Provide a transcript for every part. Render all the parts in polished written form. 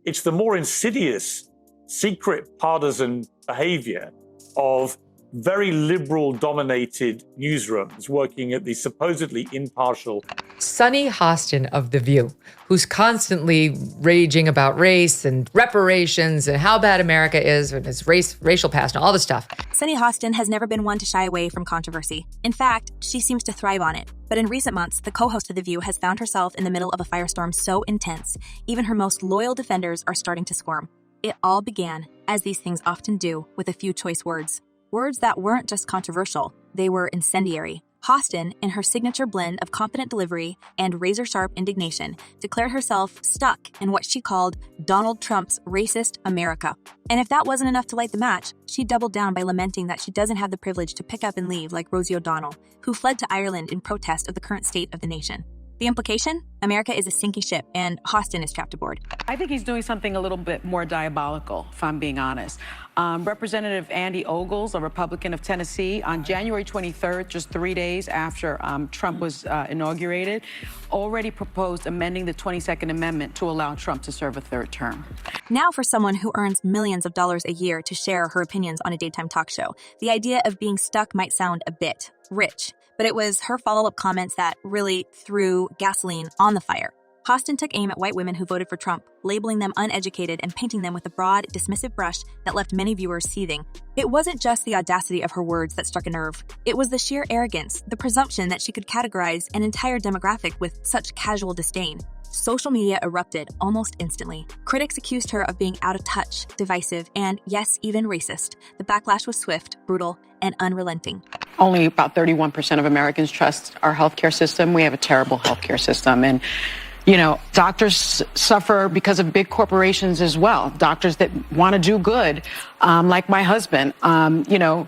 It's the more insidious, secret partisan behavior of very liberal-dominated newsrooms working at the supposedly impartial. Sunny Hostin of The View, who's constantly raging about race and reparations and how bad America is and its racial past and all this stuff. Sunny Hostin has never been one to shy away from controversy. In fact, she seems to thrive on it. But in recent months, the co-host of The View has found herself in the middle of a firestorm so intense, even her most loyal defenders are starting to squirm. It all began, as these things often do, with a few choice words. Words that weren't just controversial, they were incendiary. Hostin, in her signature blend of confident delivery and razor-sharp indignation, declared herself stuck in what she called Donald Trump's racist America. And if that wasn't enough to light the match, she doubled down by lamenting that she doesn't have the privilege to pick up and leave like Rosie O'Donnell, who fled to Ireland in protest of the current state of the nation. The implication? America is a sinking ship, and Hostin is trapped aboard. I think he's doing something a little bit more diabolical, if I'm being honest. Representative Andy Ogles, a Republican of Tennessee, on January 23rd, just 3 days after Trump was inaugurated, already proposed amending the 22nd Amendment to allow Trump to serve a third term. Now for someone who earns millions of dollars a year to share her opinions on a daytime talk show, the idea of being stuck might sound a bit rich. But it was her follow-up comments that really threw gasoline on the fire. Hostin took aim at white women who voted for Trump, labeling them uneducated and painting them with a broad, dismissive brush that left many viewers seething. It wasn't just the audacity of her words that struck a nerve. It was the sheer arrogance, the presumption that she could categorize an entire demographic with such casual disdain. Social media erupted almost instantly. Critics accused her of being out of touch, divisive, and yes, even racist. The backlash was swift, brutal, and unrelenting. Only about 31% of Americans trust our healthcare system. We have a terrible healthcare system. And, you know, doctors suffer because of big corporations as well. Doctors that want to do good, like my husband, you know,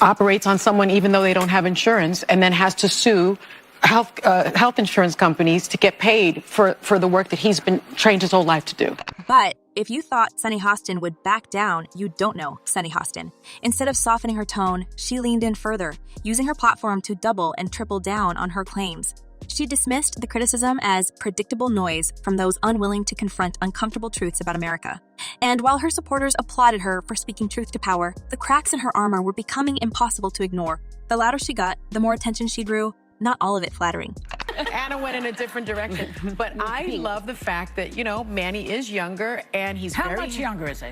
operates on someone even though they don't have insurance and then has to sue health insurance companies to get paid for the work that he's been trained his whole life to do. But if you thought Sunny Hostin would back down, you don't know Sunny Hostin. Instead of softening her tone, she leaned in further, using her platform to double and triple down on her claims. She dismissed the criticism as predictable noise from those unwilling to confront uncomfortable truths about America. And while her supporters applauded her for speaking truth to power, the cracks in her armor were becoming impossible to ignore. The louder she got, the more attention she drew, not all of it flattering. Anna went in a different direction. But I love the fact that, you know, Manny is younger and he's How much younger is he?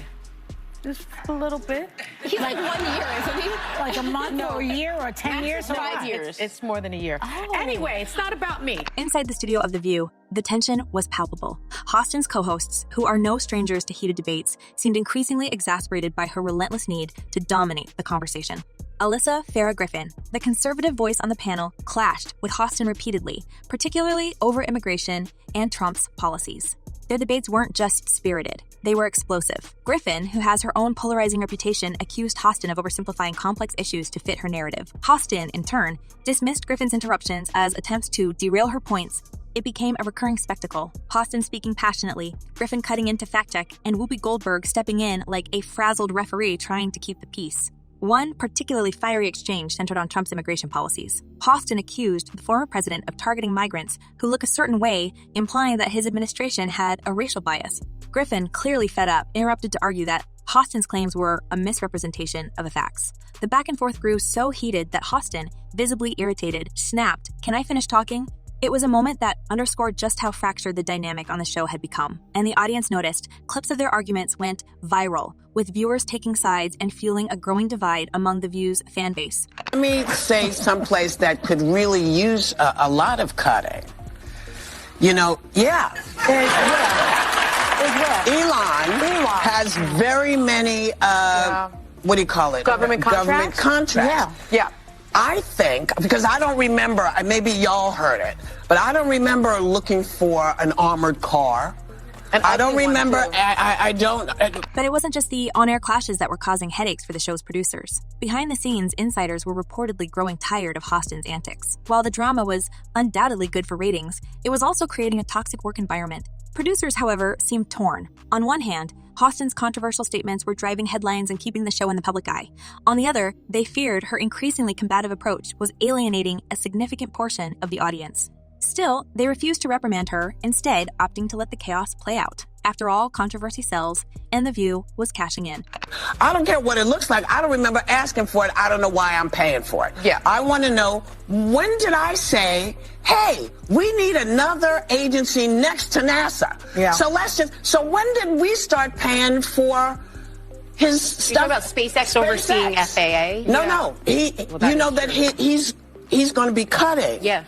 Just a little bit. He's like 1 year, isn't he? Like a month or a year or 10 years? 5 years. It's more than a year. Oh. Anyway, it's not about me. Inside the studio of The View, the tension was palpable. Hostin's co-hosts, who are no strangers to heated debates, seemed increasingly exasperated by her relentless need to dominate the conversation. Alyssa Farah Griffin, the conservative voice on the panel, clashed with Hostin repeatedly, particularly over immigration and Trump's policies. Their debates weren't just spirited, they were explosive. Griffin, who has her own polarizing reputation, accused Hostin of oversimplifying complex issues to fit her narrative. Hostin, in turn, dismissed Griffin's interruptions as attempts to derail her points. It became a recurring spectacle. Hostin speaking passionately, Griffin cutting in to fact-check, and Whoopi Goldberg stepping in like a frazzled referee trying to keep the peace. One particularly fiery exchange centered on Trump's immigration policies. Hostin accused the former president of targeting migrants who look a certain way, implying that his administration had a racial bias. Griffin, clearly fed up, interrupted to argue that Hostin's claims were a misrepresentation of the facts. The back and forth grew so heated that Hostin, visibly irritated, snapped, "Can I finish talking?" It was a moment that underscored just how fractured the dynamic on the show had become, and the audience noticed. Clips of their arguments went viral, with viewers taking sides and fueling a growing divide among The View's fan base. Let me say someplace that could really use a lot of cutting. You know, Elon has very many, what do you call it? Government contracts. Yeah. I think, because I don't remember, maybe y'all heard it, but I don't remember looking for an armored car. And I don't remember, I don't. But it wasn't just the on-air clashes that were causing headaches for the show's producers. Behind the scenes, insiders were reportedly growing tired of Hostin's antics. While the drama was undoubtedly good for ratings, it was also creating a toxic work environment. Producers, however, seemed torn. On one hand, Hostin's controversial statements were driving headlines and keeping the show in the public eye. On the other, they feared her increasingly combative approach was alienating a significant portion of the audience. Still, they refused to reprimand her, instead opting to let the chaos play out. After all, controversy sells, and The View was cashing in. I don't care what it looks like. I don't remember asking for it. I don't know why I'm paying for it. Yeah. I want to know, when did I say, hey, we need another agency next to NASA? Yeah. So when did we start paying for his stuff? You're talking about SpaceX overseeing FAA? No. He's going to be cutting. Yeah.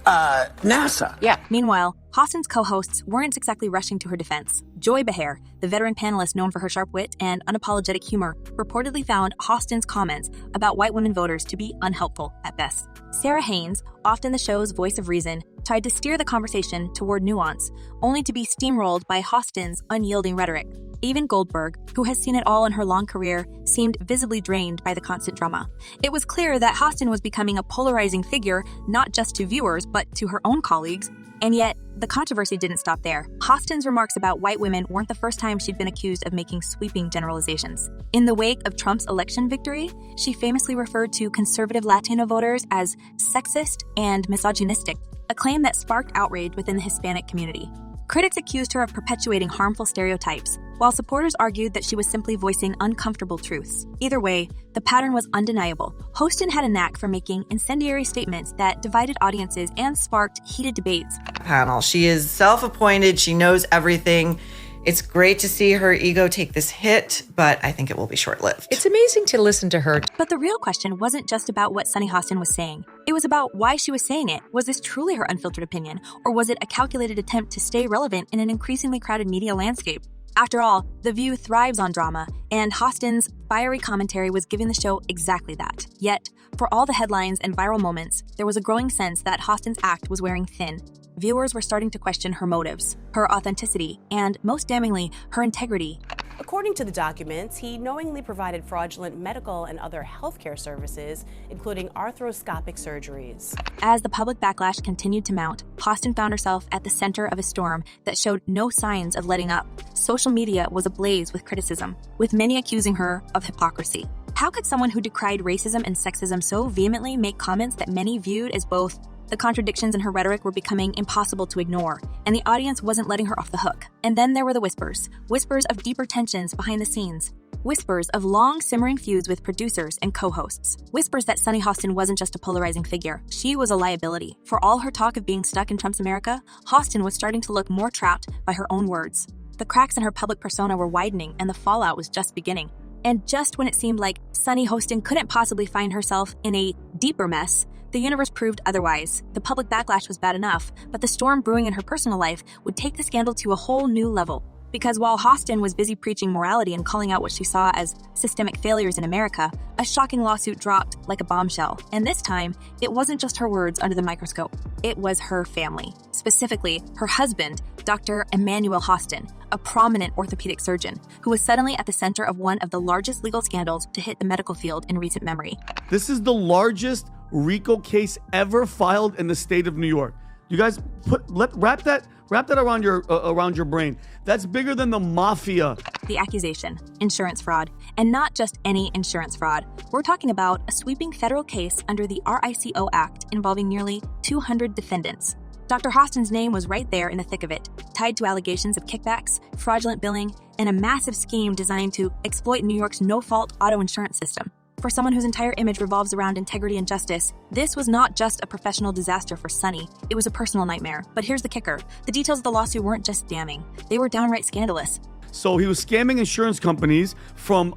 NASA. Yeah. Meanwhile, Hostin's co-hosts weren't exactly rushing to her defense. Joy Behar, the veteran panelist known for her sharp wit and unapologetic humor, reportedly found Hostin's comments about white women voters to be unhelpful at best. Sarah Haynes, often the show's voice of reason, tried to steer the conversation toward nuance, only to be steamrolled by Hostin's unyielding rhetoric. Even Goldberg, who has seen it all in her long career, seemed visibly drained by the constant drama. It was clear that Hostin was becoming a polarizing figure, not just to viewers, but to her own colleagues. And yet, the controversy didn't stop there. Hostin's remarks about white women weren't the first time she'd been accused of making sweeping generalizations. In the wake of Trump's election victory, she famously referred to conservative Latino voters as sexist and misogynistic, a claim that sparked outrage within the Hispanic community. Critics accused her of perpetuating harmful stereotypes, while supporters argued that she was simply voicing uncomfortable truths. Either way, the pattern was undeniable. Hostin had a knack for making incendiary statements that divided audiences and sparked heated debates. Panel. She is self-appointed. She knows everything. It's great to see her ego take this hit, but I think it will be short-lived. It's amazing to listen to her. But the real question wasn't just about what Sunny Hostin was saying. It was about why she was saying it. Was this truly her unfiltered opinion, or was it a calculated attempt to stay relevant in an increasingly crowded media landscape? After all, The View thrives on drama, and Hostin's fiery commentary was giving the show exactly that. Yet, for all the headlines and viral moments, there was a growing sense that Hostin's act was wearing thin. Viewers were starting to question her motives, her authenticity, and, most damningly, her integrity. According to the documents, he knowingly provided fraudulent medical and other healthcare services, including arthroscopic surgeries. As the public backlash continued to mount, Hostin found herself at the center of a storm that showed no signs of letting up. Social media was ablaze with criticism, with many accusing her of hypocrisy. How could someone who decried racism and sexism so vehemently make comments that many viewed as both the contradictions in her rhetoric were becoming impossible to ignore, and the audience wasn't letting her off the hook? And then there were the whispers of deeper tensions behind the scenes. Whispers of long simmering feuds with producers and co-hosts. Whispers that Sunny Hostin wasn't just a polarizing figure. She was a liability. For all her talk of being stuck in Trump's America, Hostin was starting to look more trapped by her own words. The cracks in her public persona were widening, and the fallout was just beginning. And just when it seemed like Sunny Hostin couldn't possibly find herself in a deeper mess, the universe proved otherwise. The public backlash was bad enough, but the storm brewing in her personal life would take the scandal to a whole new level. Because while Hostin was busy preaching morality and calling out what she saw as systemic failures in America, a shocking lawsuit dropped like a bombshell. And this time, it wasn't just her words under the microscope. It was her family. Specifically, her husband, Dr. Emmanuel Hostin, a prominent orthopedic surgeon, who was suddenly at the center of one of the largest legal scandals to hit the medical field in recent memory. This is the largest RICO case ever filed in the state of New York. You guys wrap that around your brain. That's bigger than the mafia. The accusation, insurance fraud, and not just any insurance fraud. We're talking about a sweeping federal case under the RICO Act involving nearly 200 defendants. Dr. Hostin's name was right there in the thick of it, tied to allegations of kickbacks, fraudulent billing, and a massive scheme designed to exploit New York's no-fault auto insurance system. For someone whose entire image revolves around integrity and justice, this was not just a professional disaster for Sunny, it was a personal nightmare. But here's the kicker. The details of the lawsuit weren't just damning. They were downright scandalous. So he was scamming insurance companies from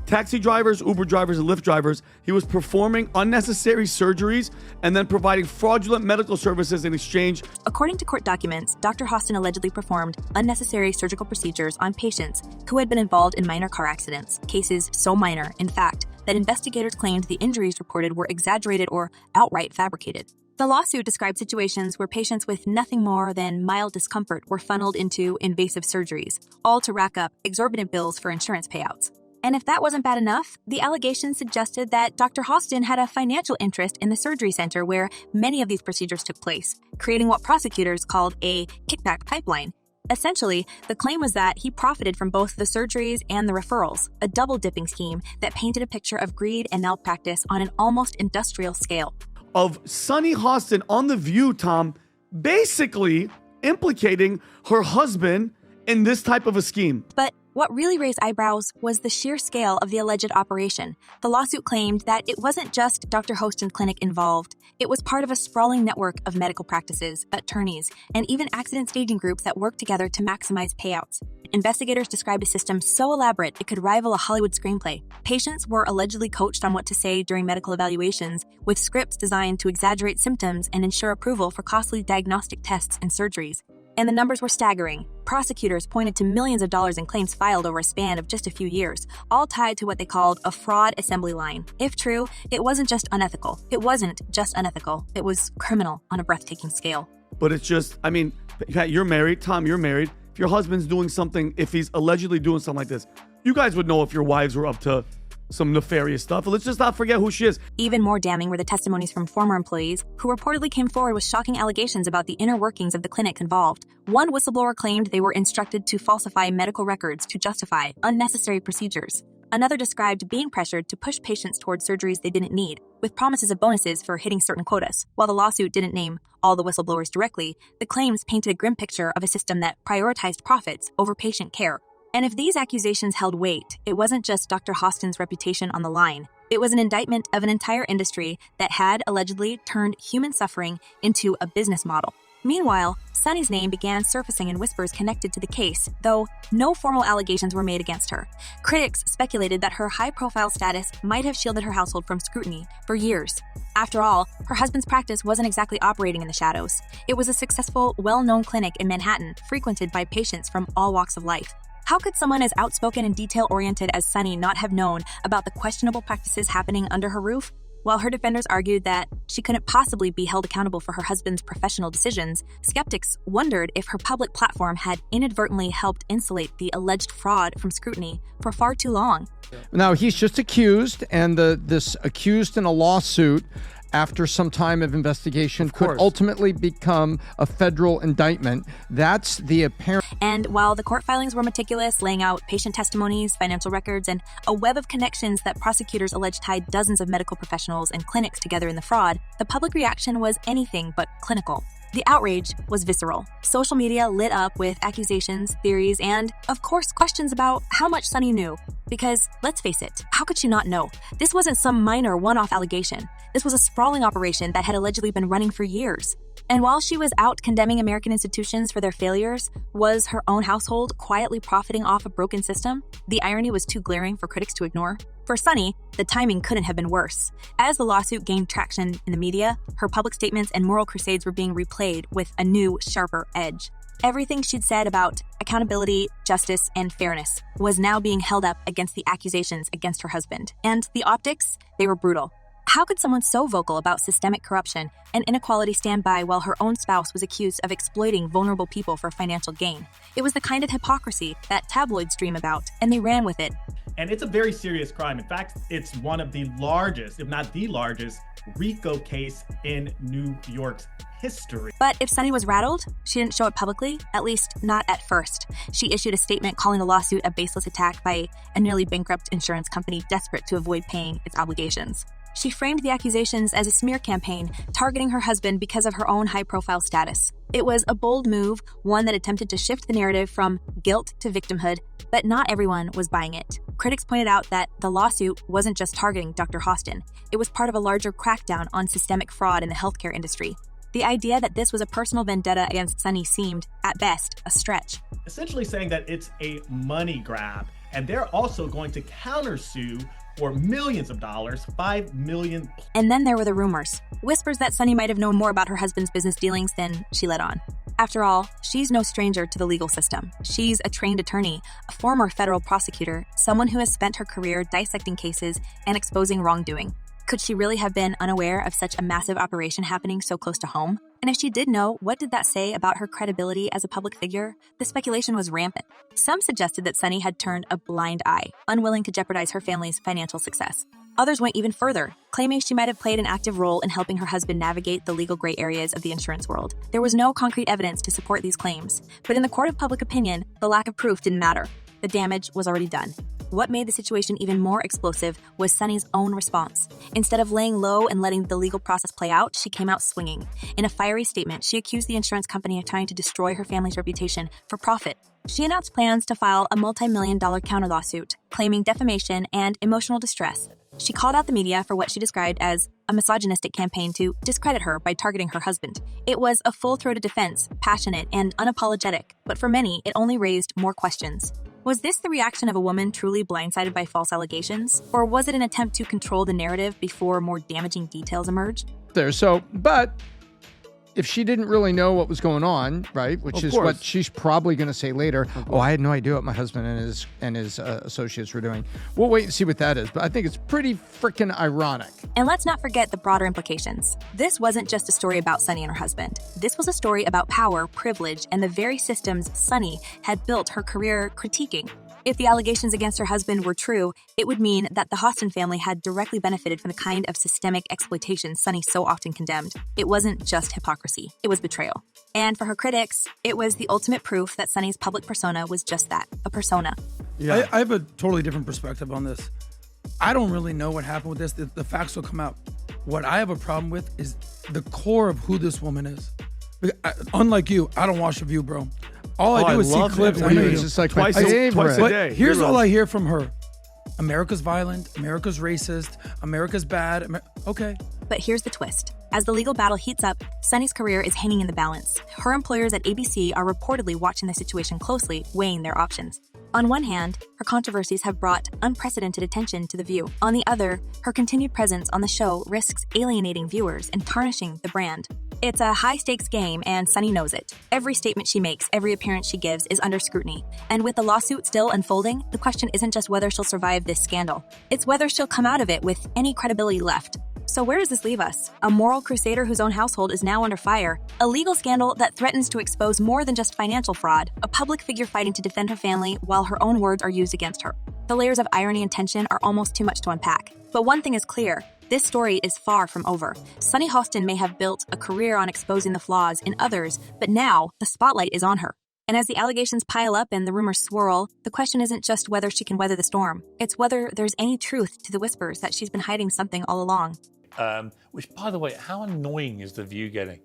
taxi drivers, Uber drivers, and Lyft drivers. He was performing unnecessary surgeries and then providing fraudulent medical services in exchange. According to court documents, Dr. Hostin allegedly performed unnecessary surgical procedures on patients who had been involved in minor car accidents, cases so minor, in fact, that investigators claimed the injuries reported were exaggerated or outright fabricated. The lawsuit described situations where patients with nothing more than mild discomfort were funneled into invasive surgeries, all to rack up exorbitant bills for insurance payouts. And if that wasn't bad enough, the allegations suggested that Dr. Hostin had a financial interest in the surgery center where many of these procedures took place, creating what prosecutors called a kickback pipeline. Essentially, the claim was that he profited from both the surgeries and the referrals, a double-dipping scheme that painted a picture of greed and malpractice on an almost industrial scale. Of Sunny Hostin on The View, Tom, basically implicating her husband in this type of a scheme. But what really raised eyebrows was the sheer scale of the alleged operation. The lawsuit claimed that it wasn't just Dr. Hostin's clinic involved. It was part of a sprawling network of medical practices, attorneys, and even accident staging groups that worked together to maximize payouts. Investigators described a system so elaborate it could rival a Hollywood screenplay. Patients were allegedly coached on what to say during medical evaluations, with scripts designed to exaggerate symptoms and ensure approval for costly diagnostic tests and surgeries. And the numbers were staggering. Prosecutors pointed to millions of dollars in claims filed over a span of just a few years, all tied to what they called a fraud assembly line. If true, it wasn't just unethical. It was criminal on a breathtaking scale. But it's just, I mean, Pat, you're married. Tom, you're married. If your husband's doing something, if he's allegedly doing something like this, you guys would know if your wives were up to some nefarious stuff. Let's just not forget who she is. Even more damning were the testimonies from former employees who reportedly came forward with shocking allegations about the inner workings of the clinic involved. One whistleblower claimed they were instructed to falsify medical records to justify unnecessary procedures. Another described being pressured to push patients towards surgeries they didn't need, with promises of bonuses for hitting certain quotas. While the lawsuit didn't name all the whistleblowers directly, the claims painted a grim picture of a system that prioritized profits over patient care. And if these accusations held weight, it wasn't just Dr. Hostin's reputation on the line. It was an indictment of an entire industry that had allegedly turned human suffering into a business model. Meanwhile, Sunny's name began surfacing in whispers connected to the case, though no formal allegations were made against her. Critics speculated that her high-profile status might have shielded her household from scrutiny for years. After all, her husband's practice wasn't exactly operating in the shadows. It was a successful, well-known clinic in Manhattan, frequented by patients from all walks of life. How could someone as outspoken and detail-oriented as Sunny not have known about the questionable practices happening under her roof? While her defenders argued that she couldn't possibly be held accountable for her husband's professional decisions, skeptics wondered if her public platform had inadvertently helped insulate the alleged fraud from scrutiny for far too long. Now, he's just accused, and this accused in a lawsuit after some time of investigation could ultimately become a federal indictment. That's the apparent. And while the court filings were meticulous, laying out patient testimonies, financial records, and a web of connections that prosecutors alleged tied dozens of medical professionals and clinics together in the fraud, the public reaction was anything but clinical. The outrage was visceral. Social media lit up with accusations, theories, and, of course, questions about how much Sunny knew. Because, let's face it, how could she not know? This wasn't some minor one-off allegation. This was a sprawling operation that had allegedly been running for years. And while she was out condemning American institutions for their failures, was her own household quietly profiting off a broken system? The irony was too glaring for critics to ignore. For Sunny, the timing couldn't have been worse. As the lawsuit gained traction in the media, her public statements and moral crusades were being replayed with a new, sharper edge. Everything she'd said about accountability, justice, and fairness was now being held up against the accusations against her husband. And the optics, they were brutal. How could someone so vocal about systemic corruption and inequality stand by while her own spouse was accused of exploiting vulnerable people for financial gain? It was the kind of hypocrisy that tabloids dream about, and they ran with it. And it's a very serious crime. In fact, it's one of the largest, if not the largest, RICO case in New York's history. But if Sunny was rattled, she didn't show it publicly, at least not at first. She issued a statement calling the lawsuit a baseless attack by a nearly bankrupt insurance company desperate to avoid paying its obligations. She framed the accusations as a smear campaign, targeting her husband because of her own high-profile status. It was a bold move, one that attempted to shift the narrative from guilt to victimhood, but not everyone was buying it. Critics pointed out that the lawsuit wasn't just targeting Dr. Hostin. It was part of a larger crackdown on systemic fraud in the healthcare industry. The idea that this was a personal vendetta against Sunny seemed, at best, a stretch. Essentially saying that it's a money grab, and they're also going to countersue for millions of dollars, $5 million. And then there were the rumors. Whispers that Sunny might have known more about her husband's business dealings than she let on. After all, she's no stranger to the legal system. She's a trained attorney, a former federal prosecutor, someone who has spent her career dissecting cases and exposing wrongdoing. Could she really have been unaware of such a massive operation happening so close to home? And if she did know, what did that say about her credibility as a public figure? The speculation was rampant. Some suggested that Sunny had turned a blind eye, unwilling to jeopardize her family's financial success. Others went even further, claiming she might have played an active role in helping her husband navigate the legal gray areas of the insurance world. There was no concrete evidence to support these claims, but in the court of public opinion, the lack of proof didn't matter. The damage was already done. What made the situation even more explosive was Sunny's own response. Instead of laying low and letting the legal process play out, she came out swinging. In a fiery statement, she accused the insurance company of trying to destroy her family's reputation for profit. She announced plans to file a multi-million-dollar counter lawsuit claiming defamation and emotional distress. She called out the media for what she described as a misogynistic campaign to discredit her by targeting her husband. It was a full-throated defense, passionate and unapologetic, but for many, it only raised more questions. Was this the reaction of a woman truly blindsided by false allegations? Or was it an attempt to control the narrative before more damaging details emerged? But if she didn't really know what was going on, right, which is what she's probably going to say later, I had no idea what my husband and his associates were doing. We'll wait and see what that is, but I think it's pretty freaking ironic. And let's not forget the broader implications. This wasn't just a story about Sunny and her husband. This was a story about power, privilege, and the very systems Sunny had built her career critiquing. If the allegations against her husband were true, it would mean that the Hostin family had directly benefited from the kind of systemic exploitation Sunny so often condemned. It wasn't just hypocrisy, it was betrayal. And for her critics, it was the ultimate proof that Sunny's public persona was just that, a persona. Yeah. I have a totally different perspective on this. I don't really know what happened with this. The facts will come out. What I have a problem with is the core of who this woman is. Unlike you, I don't watch The View, bro. All I do is see clips. I know It's just like twice a day. But here's all I hear from her. America's violent. America's racist. America's bad. Okay. But here's the twist. As the legal battle heats up, Sunny's career is hanging in the balance. Her employers at ABC are reportedly watching the situation closely, weighing their options. On one hand, her controversies have brought unprecedented attention to The View. On the other, her continued presence on the show risks alienating viewers and tarnishing the brand. It's a high-stakes game, and Sunny knows it. Every statement she makes, every appearance she gives is under scrutiny. And with the lawsuit still unfolding, the question isn't just whether she'll survive this scandal. It's whether she'll come out of it with any credibility left. So where does this leave us? A moral crusader whose own household is now under fire, a legal scandal that threatens to expose more than just financial fraud, a public figure fighting to defend her family while her own words are used against her. The layers of irony and tension are almost too much to unpack. But one thing is clear. This story is far from over. Sunny Hostin may have built a career on exposing the flaws in others, but now the spotlight is on her. And as the allegations pile up and the rumors swirl, the question isn't just whether she can weather the storm. It's whether there's any truth to the whispers that she's been hiding something all along. Which, by the way, how annoying is The View getting?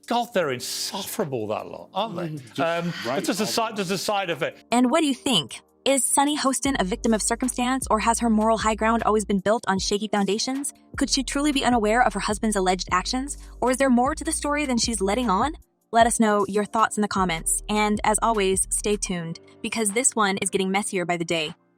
God, they're insufferable, that lot, aren't they? Right. It's just a side effect. And what do you think? Is Sunny Hostin a victim of circumstance, or has her moral high ground always been built on shaky foundations? Could she truly be unaware of her husband's alleged actions? Or is there more to the story than she's letting on? Let us know your thoughts in the comments. And as always, stay tuned, because this one is getting messier by the day.